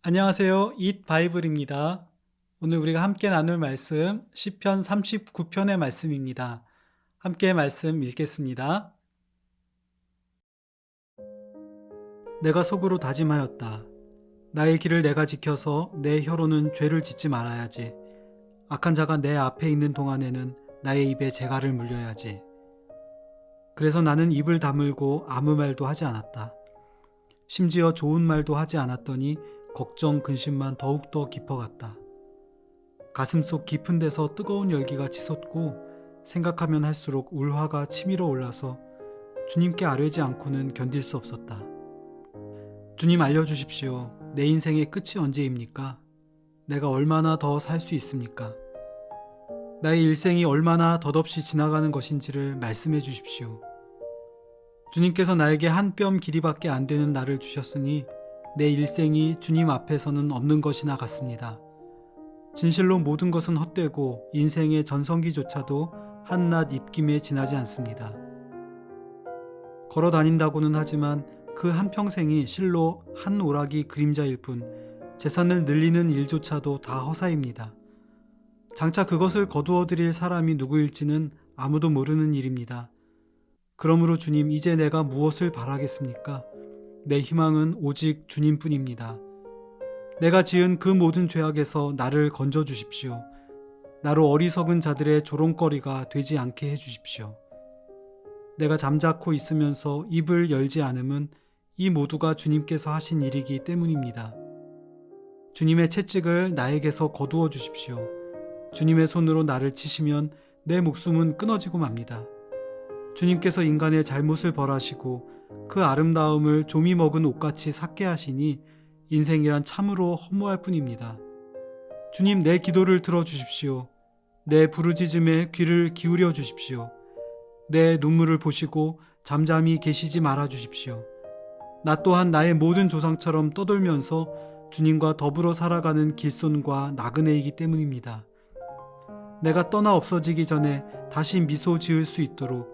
안녕하세요. 잇 바이블입니다. 오늘 우리가 함께 나눌 말씀 시편 39편의 말씀입니다. 함께 말씀 읽겠습니다. 내가 속으로 다짐하였다. 나의 길을 내가 지켜서 내 혀로는 죄를 짓지 말아야지. 악한 자가 내 앞에 있는 동안에는 나의 입에 재갈을 물려야지. 그래서 나는 입을 다물고 아무 말도 하지 않았다. 심지어 좋은 말도 하지 않았더니 걱정 근심만 더욱더 깊어갔다. 가슴속 깊은 데서 뜨거운 열기가 치솟고 생각하면 할수록 울화가 치밀어 올라서 주님께 아뢰지 않고는 견딜 수 없었다. 주님 알려주십시오. 내 인생의 끝이 언제입니까? 내가 얼마나 더 살 수 있습니까? 나의 일생이 얼마나 덧없이 지나가는 것인지를 말씀해 주십시오. 주님께서 나에게 한 뼘 길이밖에 안 되는 날을 주셨으니 내 일생이 주님 앞에서는 없는 것이나 같습니다. 진실로 모든 것은 헛되고 인생의 전성기조차도 한낱 입김에 지나지 않습니다. 걸어 다닌다고는 하지만 그 한평생이 실로 한 오락이 그림자일 뿐 재산을 늘리는 일조차도 다 허사입니다. 장차 그것을 거두어 드릴 사람이 누구일지는 아무도 모르는 일입니다. 그러므로 주님, 이제 내가 무엇을 바라겠습니까? 내 희망은 오직 주님뿐입니다. 내가 지은 그 모든 죄악에서 나를 건져 주십시오. 나로 어리석은 자들의 조롱거리가 되지 않게 해 주십시오. 내가 잠자코 있으면서 입을 열지 않음은 이 모두가 주님께서 하신 일이기 때문입니다. 주님의 채찍을 나에게서 거두어 주십시오. 주님의 손으로 나를 치시면 내 목숨은 끊어지고 맙니다. 주님께서 인간의 잘못을 벌하시고 그 아름다움을 조미 먹은 옷같이 삭게 하시니 인생이란 참으로 허무할 뿐입니다. 주님, 내 기도를 들어주십시오. 내 부르짖음에 귀를 기울여 주십시오. 내 눈물을 보시고 잠잠히 계시지 말아 주십시오. 나 또한 나의 모든 조상처럼 떠돌면서 주님과 더불어 살아가는 길손과 나그네이기 때문입니다. 내가 떠나 없어지기 전에 다시 미소 지을 수 있도록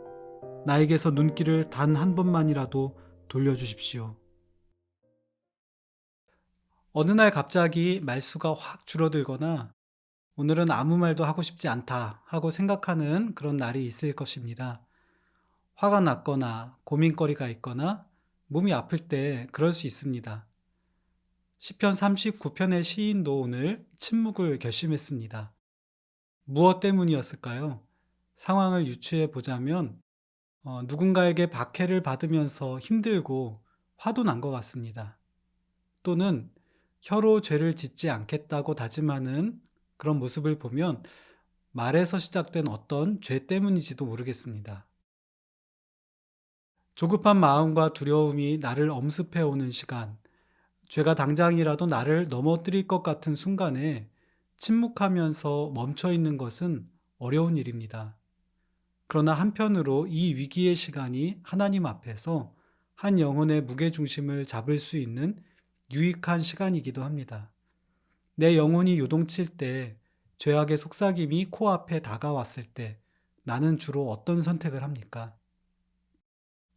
나에게서 눈길을 단 한 번만이라도 돌려주십시오. 어느 날 갑자기 말수가 확 줄어들거나 오늘은 아무 말도 하고 싶지 않다 하고 생각하는 그런 날이 있을 것입니다. 화가 났거나 고민거리가 있거나 몸이 아플 때 그럴 수 있습니다. 시편 39편의 시인도 오늘 침묵을 결심했습니다. 무엇 때문이었을까요? 상황을 유추해 보자면 누군가에게 박해를 받으면서 힘들고 화도 난 것 같습니다. 또는 혀로 죄를 짓지 않겠다고 다짐하는 그런 모습을 보면 말에서 시작된 어떤 죄 때문인지도 모르겠습니다. 조급한 마음과 두려움이 나를 엄습해 오는 시간, 죄가 당장이라도 나를 넘어뜨릴 것 같은 순간에 침묵하면서 멈춰 있는 것은 어려운 일입니다. 그러나 한편으로 이 위기의 시간이 하나님 앞에서 한 영혼의 무게중심을 잡을 수 있는 유익한 시간이기도 합니다. 내 영혼이 요동칠 때, 죄악의 속삭임이 코앞에 다가왔을 때 나는 주로 어떤 선택을 합니까?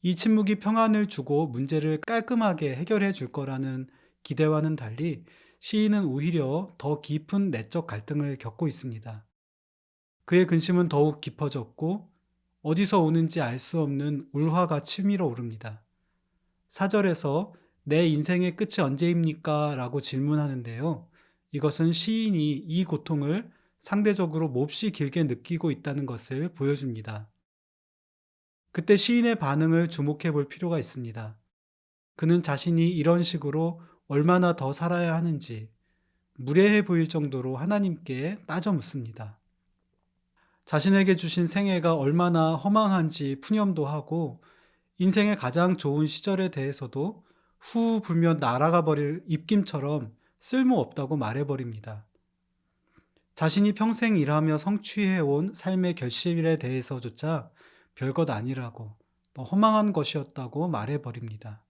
이 침묵이 평안을 주고 문제를 깔끔하게 해결해 줄 거라는 기대와는 달리 시인은 오히려 더 깊은 내적 갈등을 겪고 있습니다. 그의 근심은 더욱 깊어졌고 어디서 오는지 알 수 없는 울화가 치밀어 오릅니다. 4절에서 내 인생의 끝이 언제입니까? 라고 질문하는데요. 이것은 시인이 이 고통을 상대적으로 몹시 길게 느끼고 있다는 것을 보여줍니다. 그때 시인의 반응을 주목해 볼 필요가 있습니다. 그는 자신이 이런 식으로 얼마나 더 살아야 하는지 무례해 보일 정도로 하나님께 따져 묻습니다. 자신에게 주신 생애가 얼마나 허망한지 푸념도 하고 인생의 가장 좋은 시절에 대해서도 후 불면 날아가 버릴 입김처럼 쓸모없다고 말해버립니다. 자신이 평생 일하며 성취해온 삶의 결실에 대해서조차 별것 아니라고 또 허망한 것이었다고 말해버립니다.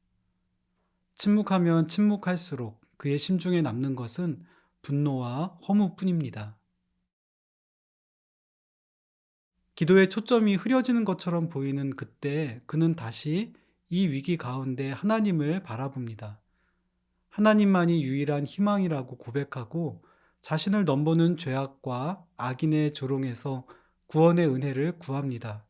침묵하면 침묵할수록 그의 심중에 남는 것은 분노와 허무뿐입니다. 기도의 초점이 흐려지는 것처럼 보이는 그때 그는 다시 이 위기 가운데 하나님을 바라봅니다. 하나님만이 유일한 희망이라고 고백하고 자신을 넘보는 죄악과 악인의 조롱에서 구원의 은혜를 구합니다.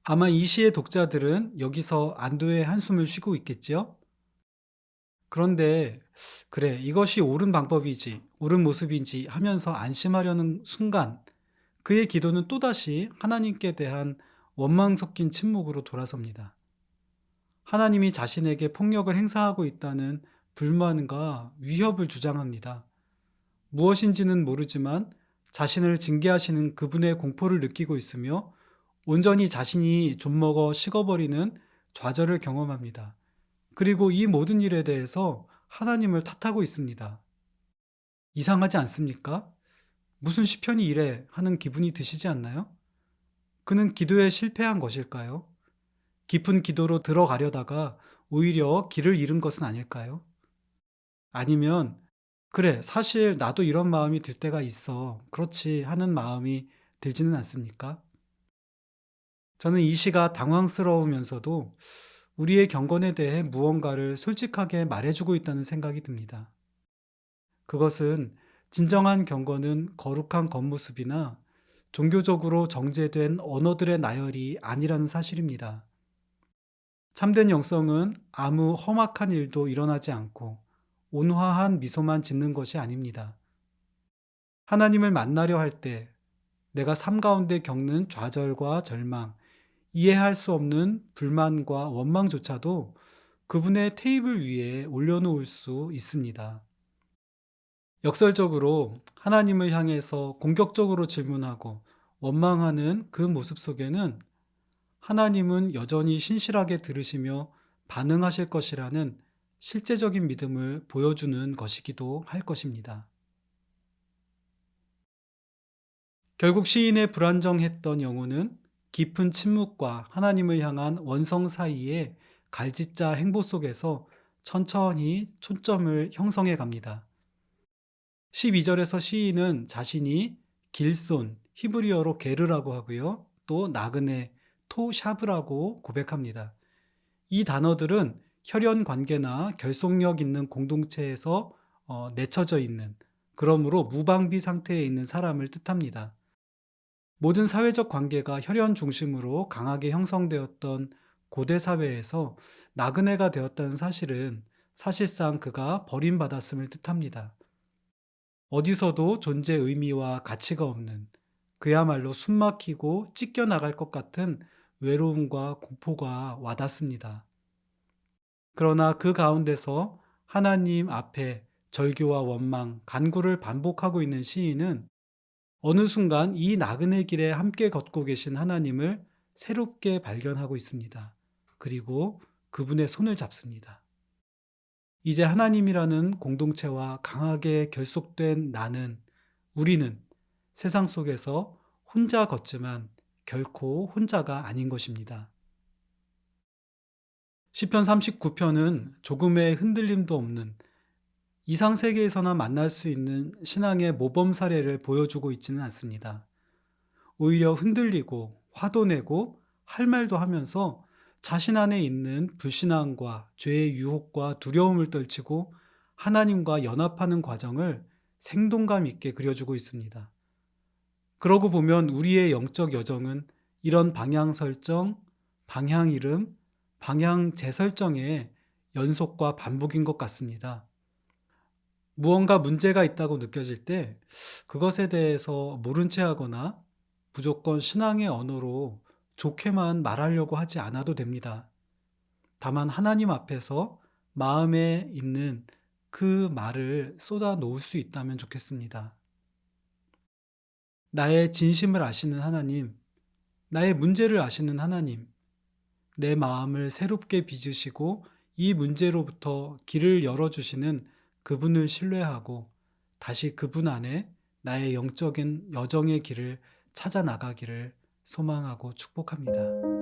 아마 이 시의 독자들은 여기서 안도의 한숨을 쉬고 있겠지요? 그런데, 그래, 이것이 옳은 방법이지, 옳은 모습인지 하면서 안심하려는 순간, 그의 기도는 또다시 하나님께 대한 원망 섞인 침묵으로 돌아섭니다. 하나님이 자신에게 폭력을 행사하고 있다는 불만과 위협을 주장합니다. 무엇인지는 모르지만 자신을 징계하시는 그분의 공포를 느끼고 있으며 온전히 자신이 좀먹어 식어버리는 좌절을 경험합니다. 그리고 이 모든 일에 대해서 하나님을 탓하고 있습니다. 이상하지 않습니까? 무슨 시편이 이래 하는 기분이 드시지 않나요? 그는 기도에 실패한 것일까요? 깊은 기도로 들어가려다가 오히려 길을 잃은 것은 아닐까요? 아니면, 그래, 사실 나도 이런 마음이 들 때가 있어. 그렇지 하는 마음이 들지는 않습니까? 저는 이 시가 당황스러우면서도 우리의 경건에 대해 무언가를 솔직하게 말해주고 있다는 생각이 듭니다. 그것은 진정한 경건은 거룩한 겉모습이나 종교적으로 정제된 언어들의 나열이 아니라는 사실입니다. 참된 영성은 아무 험악한 일도 일어나지 않고 온화한 미소만 짓는 것이 아닙니다. 하나님을 만나려 할 때 내가 삶 가운데 겪는 좌절과 절망, 이해할 수 없는 불만과 원망조차도 그분의 테이블 위에 올려놓을 수 있습니다. 역설적으로 하나님을 향해서 공격적으로 질문하고 원망하는 그 모습 속에는 하나님은 여전히 신실하게 들으시며 반응하실 것이라는 실제적인 믿음을 보여주는 것이기도 할 것입니다. 결국 시인의 불안정했던 영혼은 깊은 침묵과 하나님을 향한 원성 사이의 갈짓자 행보 속에서 천천히 초점을 형성해 갑니다. 12절에서 시인은 자신이 길손, 히브리어로 게르라고 하고요. 또 나그네, 토샤브라고 고백합니다. 이 단어들은 혈연 관계나 결속력 있는 공동체에서 내쳐져 있는, 그러므로 무방비 상태에 있는 사람을 뜻합니다. 모든 사회적 관계가 혈연 중심으로 강하게 형성되었던 고대 사회에서 나그네가 되었다는 사실은 사실상 그가 버림받았음을 뜻합니다. 어디서도 존재 의미와 가치가 없는, 그야말로 숨막히고 찢겨나갈 것 같은 외로움과 공포가 와닿습니다. 그러나 그 가운데서 하나님 앞에 절규와 원망, 간구를 반복하고 있는 시인은 어느 순간 이 나그네 길에 함께 걷고 계신 하나님을 새롭게 발견하고 있습니다. 그리고 그분의 손을 잡습니다. 이제 하나님이라는 공동체와 강하게 결속된 우리는 세상 속에서 혼자 걷지만 결코 혼자가 아닌 것입니다. 시편 39편은 조금의 흔들림도 없는 이상 세계에서나 만날 수 있는 신앙의 모범 사례를 보여주고 있지는 않습니다. 오히려 흔들리고 화도 내고 할 말도 하면서 자신 안에 있는 불신앙과 죄의 유혹과 두려움을 떨치고 하나님과 연합하는 과정을 생동감 있게 그려주고 있습니다. 그러고 보면 우리의 영적 여정은 이런 방향 설정, 방향 이름, 방향 재설정의 연속과 반복인 것 같습니다. 무언가 문제가 있다고 느껴질 때 그것에 대해서 모른 채 하거나 무조건 신앙의 언어로 좋게만 말하려고 하지 않아도 됩니다. 다만 하나님 앞에서 마음에 있는 그 말을 쏟아 놓을 수 있다면 좋겠습니다. 나의 진심을 아시는 하나님, 나의 문제를 아시는 하나님, 내 마음을 새롭게 빚으시고 이 문제로부터 길을 열어주시는 그분을 신뢰하고 다시 그분 안에 나의 영적인 여정의 길을 찾아 나가기를 소망하고 축복합니다.